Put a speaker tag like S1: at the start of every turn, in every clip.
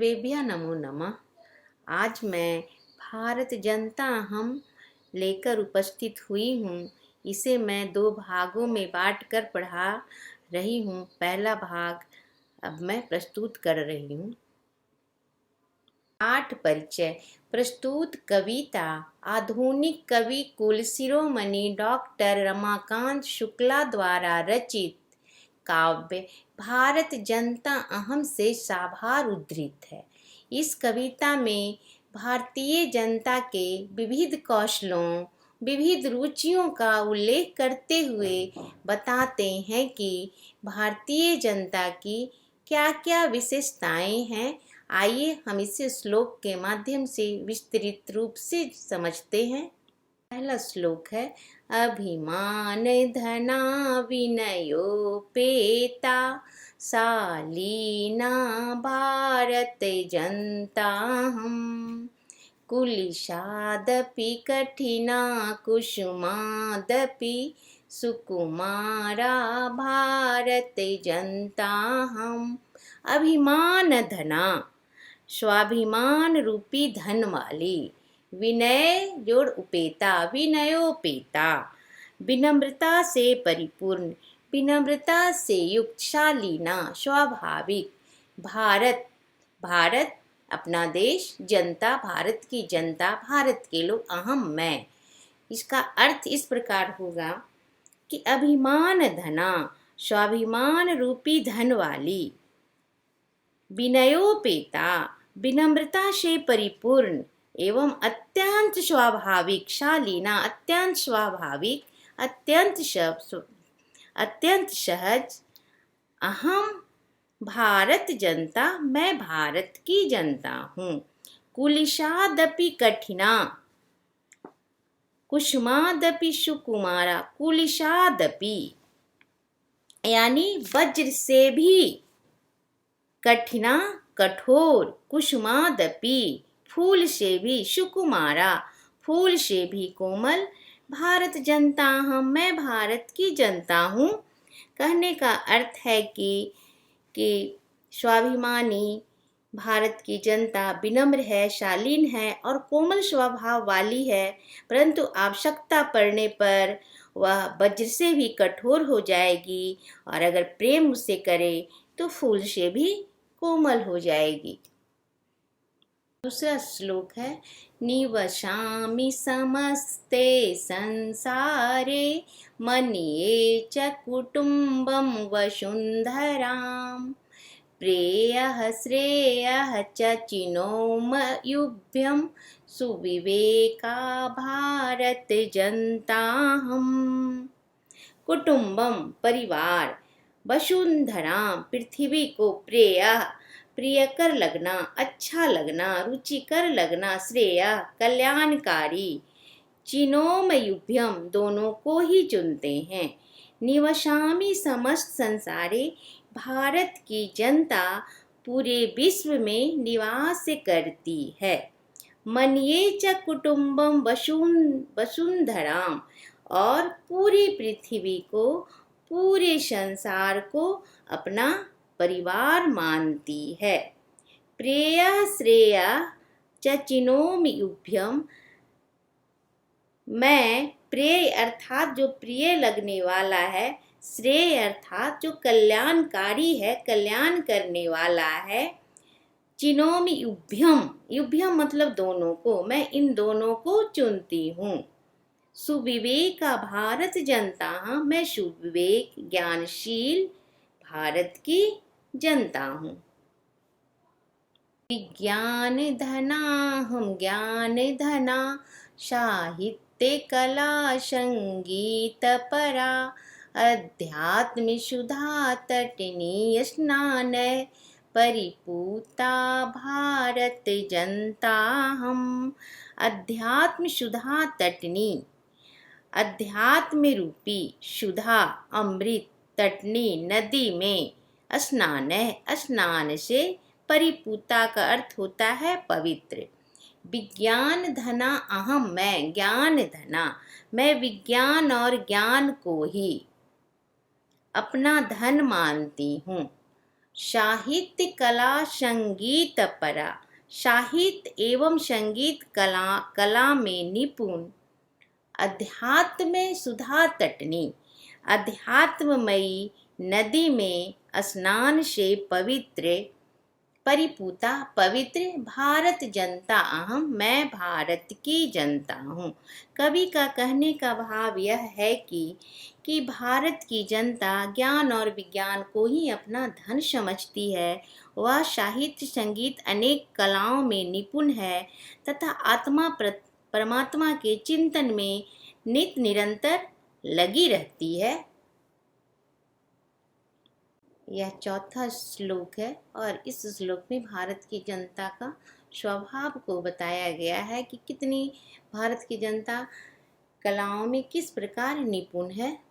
S1: बेबिया नमो नमः। आज मैं भारत जनता हम लेकर उपस्थित हुई हूँ। इसे मैं दो भागों में बांटकर पढ़ा रही हूँ। पहला भाग अब मैं प्रस्तुत कर रही हूँ। पाठ परिचय। प्रस्तुत कविता आधुनिक कवि कुल शिरोमणि डॉक्टर रमाकांत शुक्ला द्वारा रचित काव्य भारत जनता अहम से साभार उद्धृत है। इस कविता में भारतीय जनता के विविध कौशलों, विविध रुचियों का उल्लेख करते हुए बताते हैं कि भारतीय जनता की क्या क्या विशेषताएं हैं। आइए हम इसे श्लोक के माध्यम से विस्तृत रूप से समझते हैं। पहला श्लोक है, अभिमान धना विनयोपेता शालीना भारत जनता हम कुलिशादपि कठिना कुसुमादपि सुकुमारा भारत जनता हम। अभिमान धना स्वाभिमान रूपी धन वाली, विनय जोड़ उपेता विनयोपेता, विनम्रता से परिपूर्ण, विनम्रता से युक्त, शालीना स्वाभाविक, भारत भारत अपना देश, जनता भारत की जनता, भारत के लोग, अहम मैं। इसका अर्थ इस प्रकार होगा कि अभिमान धना स्वाभिमान रूपी धन वाली, विनयोपेता विनम्रता से परिपूर्ण एवं अत्यंत स्वाभाविक, शालीना अत्यंत स्वाभाविक, अत्यंत सहज, अहम भारत जनता मैं भारत की जनता हूँ। कुलिशादपि कठिना कुसुमादपि सुकुमारा, कुलिशादपि यानी वज्र से भी कठिना कठोर, कुसुमादपि फूल से भी, सुकुमारा फूल से भी कोमल, भारत जनता हम मैं भारत की जनता हूँ। कहने का अर्थ है कि स्वाभिमानी भारत की जनता विनम्र है, शालीन है और कोमल स्वभाव वाली है, परंतु आवश्यकता पड़ने पर वह वज्र से भी कठोर हो जाएगी और अगर प्रेम उसे करे तो फूल से भी कोमल हो जाएगी। दूसरा श्लोक है, निवसामि समस्ते संसारे मन्ये च कुटुम्बं वसुन्धराम् प्रेयः श्रेयः च चिनोमयुभ्यं सुविवेका भारत जनता हम। कुटुम्बम परिवार, वसुंधरा पृथ्वी को, प्रिय कर लगना, अच्छा लगना, रुचिकर लगना, श्रेय कल्याणकारी, चिनोमयुभ्यम दोनों को ही चुनते हैं। निवसामि समस्त संसारे भारत की जनता पूरे विश्व में निवास करती है। मन्ये च कुटुम्बम वसुंधराम और पूरी पृथ्वी को, पूरे संसार को अपना परिवार मानती है। प्रेय श्रेय च चिनोमयुभ्यम मैं प्रेय अर्थात जो प्रिय लगने वाला है, श्रेय अर्थात जो कल्याणकारी है, कल्याण करने वाला है, चिनोमयुभ्यम युभ्यम मतलब दोनों को, मैं इन दोनों को चुनती हूँ। सुविवेका भारत जनता मैं सुविवेक ज्ञानशील भारत की जनता हूँ। विज्ञान धना हम ज्ञान धना साहित्य कला संगीत परा अध्यात्म सुधा तटनीय स्नान परिपूता भारत जनता हम। अध्यात्म सुधा तटनी, अध्यात्म रूपी, सुधा अमृत, तटनी नदी में, स्नान से, परिपूता का अर्थ होता है पवित्र। विज्ञान धना अहम मैं, ज्ञान धना मैं विज्ञान और ज्ञान को ही अपना धन मानती हूँ। साहित्य कला संगीत परा, साहित्य एवं संगीत कला में निपुण, अध्यात्म में सुधा तटनी, अध्यात्ममयी नदी में स्नान से पवित्र परिपूता पवित्र, भारत जनता अहम, मैं भारत की जनता हूँ। कवि का कहने का भाव यह है कि भारत की जनता ज्ञान और विज्ञान को ही अपना धन समझती है। वह साहित्य संगीत अनेक कलाओं में निपुण है तथा आत्मा परमात्मा के चिंतन में निरंतर लगी रहती है। यह चौथा श्लोक है और इस श्लोक में भारत की जनता का स्वभाव को बताया गया है कि कितनी भारत की जनता कलाओं में किस प्रकार निपुण है।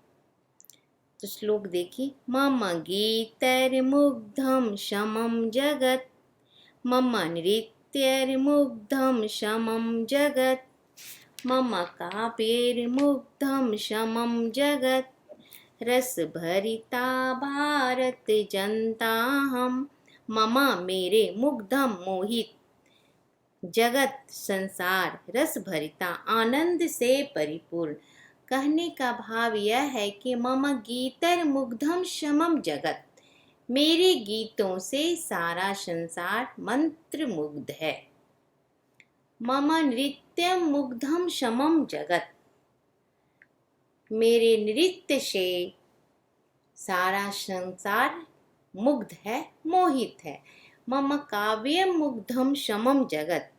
S1: तो श्लोक देखिए, मम गीतैर्मुग्धं समं जगत्, मम नृत्यैर्मुग्धं समं जगत्, मम काव्यैर्मुग्धं समं जगत्, रस भरिता भारत जनता हम, ममा मेरे मुग्धम मोहित जगत संसार रस भरिता आनंद से परिपूर्ण। कहने का भाव यह है कि मम गीतर मुग्धम शमम जगत, मेरे गीतों से सारा संसार मंत्र मुग्ध है। मम नृत्यम मुग्धम शमम जगत, मेरे नृत्य से सारा संसार मुग्ध है, मोहित है। मम काव्यम मुग्धम शमम जगत,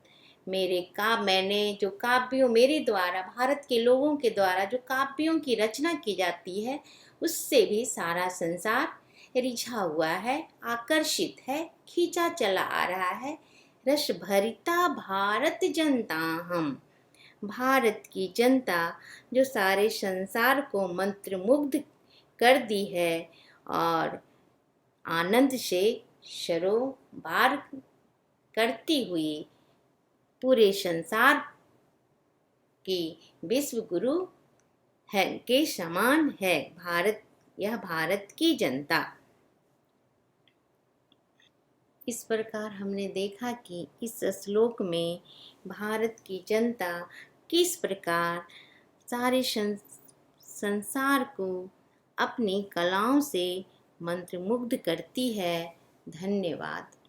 S1: मैंने जो काव्यों मेरे द्वारा भारत के लोगों के द्वारा जो काव्यों की रचना की जाती है उससे भी सारा संसार रिझा हुआ है, आकर्षित है, खींचा चला आ रहा है। रस भरिता भारत जनता हम, भारत की जनता जो सारे संसार को मंत्रमुग्ध कर दी है और आनंद से सरोबार करती हुई पूरे संसार की विश्व गुरु है के समान है भारत, यह भारत की जनता। इस प्रकार हमने देखा कि इस श्लोक में भारत की जनता किस प्रकार सारे संसार को अपनी कलाओं से मंत्रमुग्ध करती है। धन्यवाद।